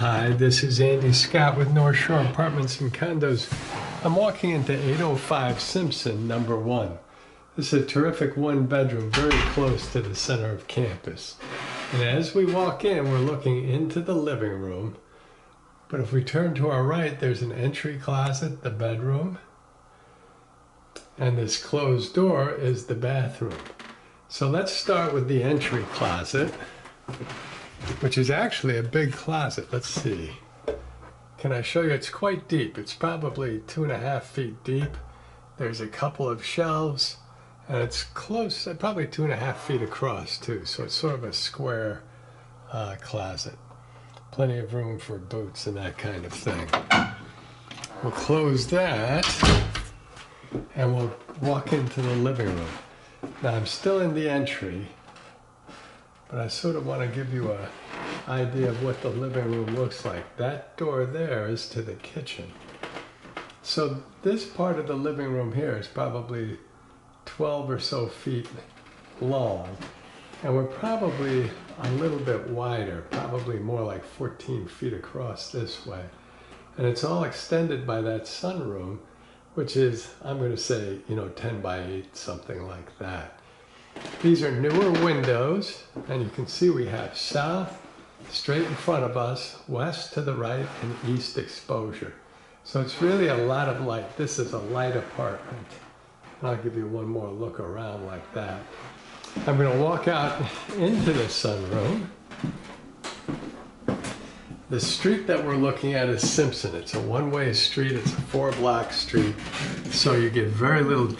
Hi, this is Andy Scott with North Shore Apartments and Condos. I'm walking into 805 Simpson, number 1. This is a terrific one-bedroom, very close to the center of campus. And as we walk in, we're looking into the living room. But if we turn to our right, there's an entry closet, the bedroom. And this closed door is the bathroom. So let's start with the entry closet, which is actually a big closet. Let's see. Can I show you? It's quite deep. It's probably 2.5 feet deep. There's a couple of shelves, and it's close, probably 2.5 feet across too. So it's sort of a square closet. Plenty of room for boots and that kind of thing. We'll close that, and we'll walk into the living room. Now I'm still in the entry, but I sort of want to give you an idea of what the living room looks like. That door there is to the kitchen. So this part of the living room here is probably 12 or so feet long. And we're probably a little bit wider, probably more like 14 feet across this way. And it's all extended by that sunroom, which is, I'm going to say, 10 by 8, something like that. These are newer windows, and you can see we have south straight in front of us, west to the right, and east exposure. So it's really a lot of light. This is a light apartment. And I'll give you one more look around like that. I'm going to walk out into the sunroom. The street that we're looking at is Simpson. It's a one-way street. It's a 4-block street. So you get very little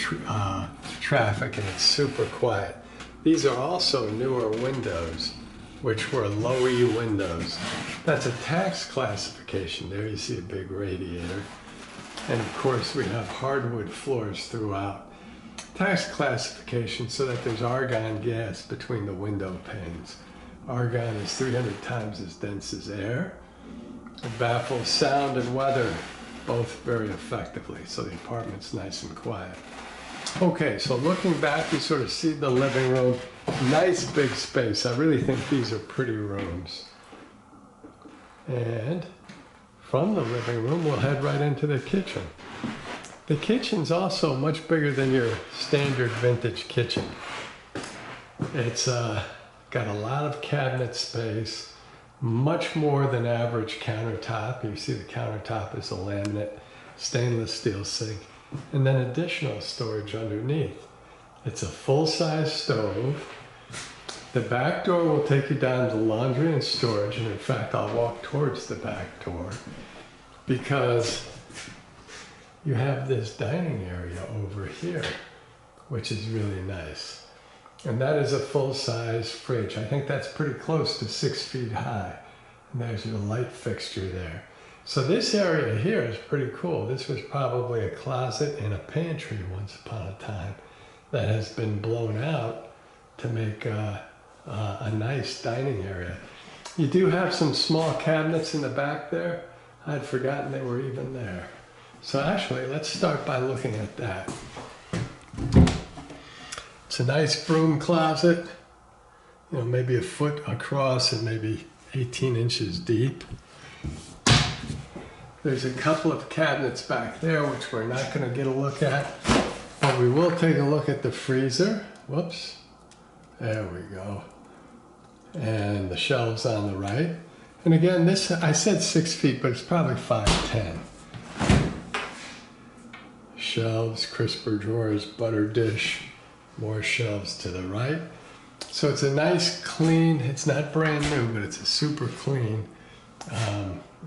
traffic, and it's super quiet. These are also newer windows, which were low E windows. That's a tax classification. There you see a big radiator. And of course we have hardwood floors throughout. Tax classification so that there's argon gas between the window panes. Argon is 300 times as dense as air. It baffles sound and weather both very effectively, so the apartment's nice and quiet. Okay, so looking back, you sort of see the living room. Nice big space. I really think these are pretty rooms. And from the living room, we'll head right into the kitchen. The kitchen's also much bigger than your standard vintage kitchen. It's got a lot of cabinet space, much more than average countertop. You see the countertop is a laminate stainless steel sink, and then additional storage underneath. It's a full-size stove. The back door will take you down to laundry and storage, and in fact I'll walk towards the back door because you have this dining area over here, which is really nice. And that is a full-size fridge. I think that's pretty close to 6 feet high. And there's your light fixture there. So this area here is pretty cool. This was probably a closet and a pantry once upon a time that has been blown out to make a nice dining area. You do have some small cabinets in the back there. I'd forgotten they were even there. So actually, let's start by looking at that. It's a nice broom closet, maybe a foot across and maybe 18 inches deep. There's a couple of cabinets back there, which we're not going to get a look at, but we will take a look at the freezer. Whoops. There we go. And the shelves on the right. And again, this, I said 6 feet, but it's probably 5'10". Shelves, crisper drawers, butter dish, more shelves to the right. So it's a nice, clean, it's not brand new, but it's a super clean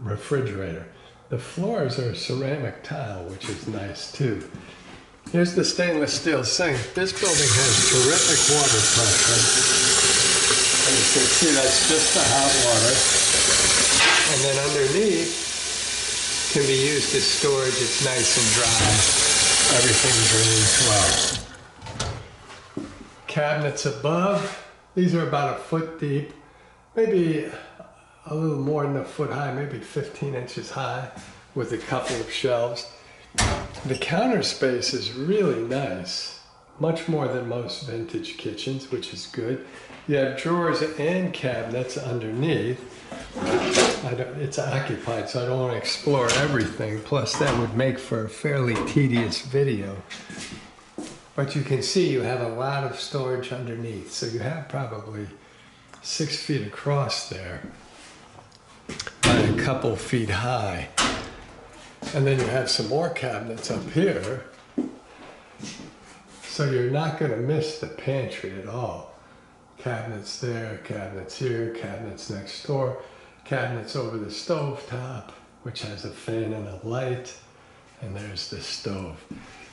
refrigerator. The floors are ceramic tile, which is nice too. Here's the stainless steel sink. This building has terrific water pressure. And you can see that's just the hot water. And then underneath can be used as storage. It's nice and dry. Everything drains well. Cabinets above, these are about a foot deep, maybe a little more than a foot high, maybe 15 inches high, with a couple of shelves. The counter space is really nice, much more than most vintage kitchens, which is good. You have drawers and cabinets underneath. it's occupied, so I don't want to explore everything. Plus, that would make for a fairly tedious video. But you can see you have a lot of storage underneath. So you have probably 6 feet across there and a couple feet high. And then you have some more cabinets up here. So you're not going to miss the pantry at all. Cabinets there, cabinets here, cabinets next door, cabinets over the stove top, which has a fan and a light, and there's the stove.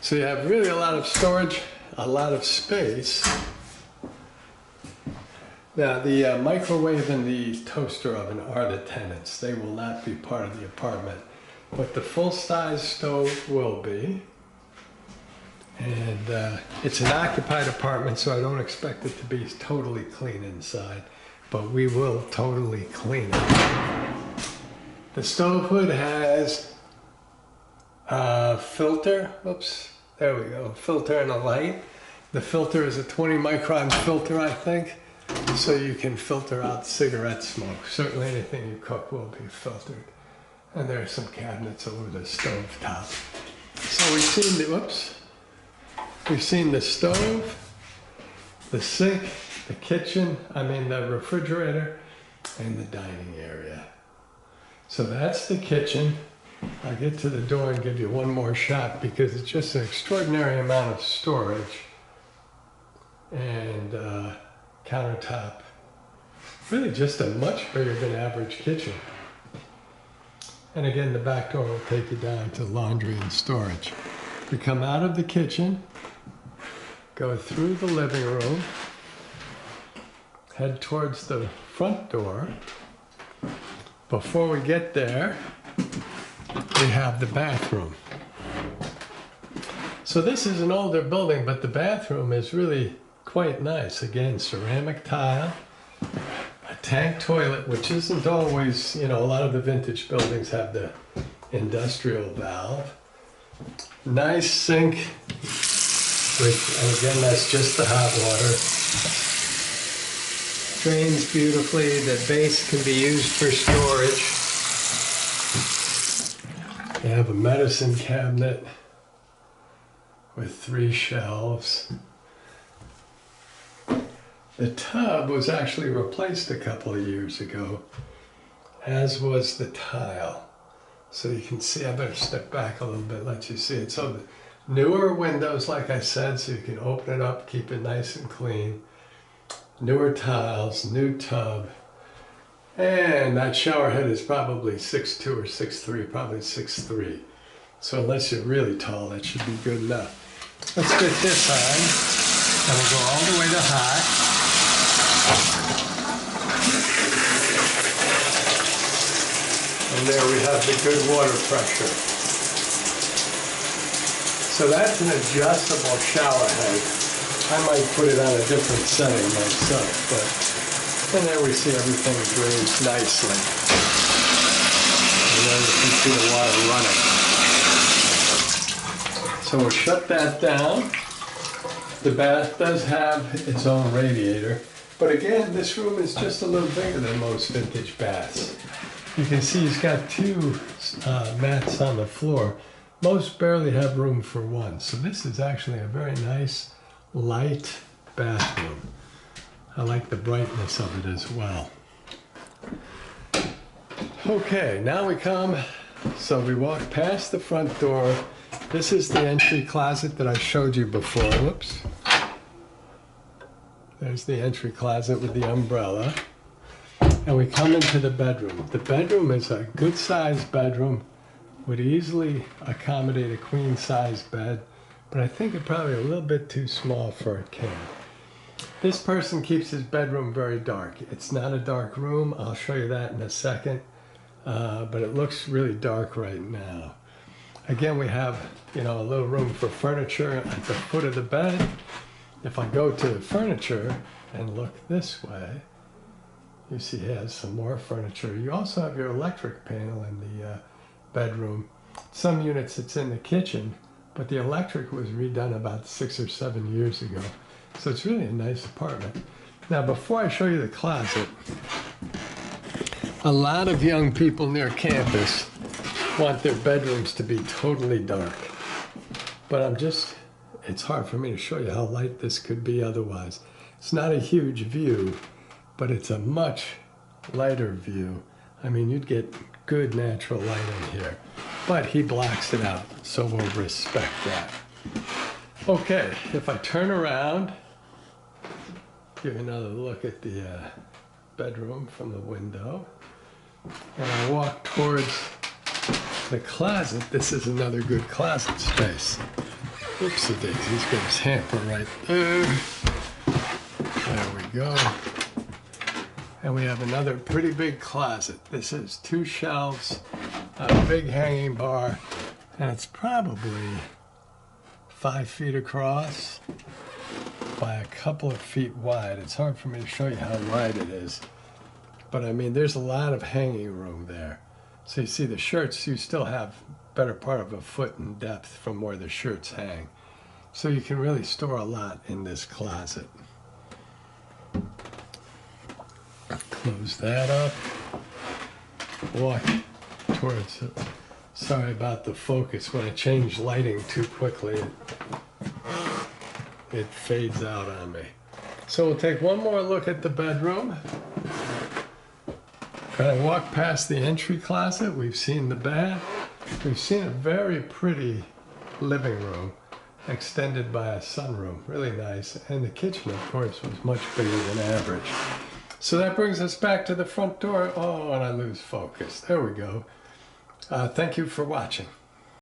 So you have really a lot of storage, a lot of space. Now the microwave and the toaster oven are the tenants. They will not be part of the apartment, but the full-size stove will be. And it's an occupied apartment, so I don't expect it to be totally clean inside, but we will totally clean it. The stove hood has a filter, there we go, filter and a light. The filter is a 20 micron filter, I think, so you can filter out cigarette smoke. Certainly anything you cook will be filtered. And there are some cabinets over the stove top. So we've seen the, we've seen the stove, the sink, the kitchen, the refrigerator, and the dining area. So that's the kitchen. I'll get to the door and give you one more shot because it's just an extraordinary amount of storage and countertop. Really just a much bigger than average kitchen. And again, the back door will take you down to laundry and storage. We come out of the kitchen, go through the living room, head towards the front door. Before we get there, we have the bathroom. So this is an older building, but the bathroom is really quite nice. Again, ceramic tile, a tank toilet, which isn't always, a lot of the vintage buildings have the industrial valve. Nice sink, and again, that's just the hot water. Drains beautifully. The base can be used for storage. You have a medicine cabinet with 3 shelves. The tub was actually replaced a couple of years ago, as was the tile. So you can see, I better step back a little bit, let you see it. So the newer windows, like I said, so you can open it up, keep it nice and clean. Newer tiles, new tub. And that shower head is probably 6'2" or 6'3", probably 6'3". So unless you're really tall, that should be good enough. Let's get this on, and we'll go all the way to high. And there we have the good water pressure. So that's an adjustable shower head. I might put it on a different setting myself, and there we see everything drains nicely. And then you can see the water running. So we'll shut that down. The bath does have its own radiator, but again, this room is just a little bigger than most vintage baths. You can see it's got 2 mats on the floor. Most barely have room for one, so this is actually a very nice, light bathroom. I like the brightness of it as well. Okay, now we come, so we walk past the front door. This is the entry closet that I showed you before. Whoops. There's the entry closet with the umbrella. And we come into the bedroom. The bedroom is a good-sized bedroom, would easily accommodate a queen-sized bed, but I think it's probably a little bit too small for a king. This person keeps his bedroom very dark. It's not a dark room. I'll show you that in a second, but it looks really dark right now. Again, we have, a little room for furniture at the foot of the bed. If I go to the furniture and look this way, you see it has some more furniture. You also have your electric panel in the bedroom. Some units it's in the kitchen, but the electric was redone about 6 or 7 years ago. So it's really a nice apartment. Now, before I show you the closet, A lot of young people near campus want their bedrooms to be totally dark. But it's hard for me to show you how light this could be otherwise. It's not a huge view, but it's a much lighter view. I mean, you'd get good natural light in here. But he blocks it out, so we'll respect that. Okay, if I turn around, give you another look at the bedroom from the window, and I walk towards the closet. This is another good closet space. Oopsie daisy, he's got his hamper right there. There we go. And we have another pretty big closet. This is 2 shelves, a big hanging bar, and it's probably 5 feet across by a couple of feet wide. It's hard for me to show you how wide it is. But I mean, there's a lot of hanging room there. So you see the shirts, you still have better part of a foot in depth from where the shirts hang. So you can really store a lot in this closet. Close that up. Walk towards it. Sorry about the focus. When I change lighting too quickly, it fades out on me. So we'll take one more look at the bedroom. Can I walk past the entry closet? We've seen the bath. We've seen a very pretty living room extended by a sunroom. Really nice. And the kitchen, of course, was much bigger than average. So that brings us back to the front door. Oh, and I lose focus. There we go. Thank you for watching.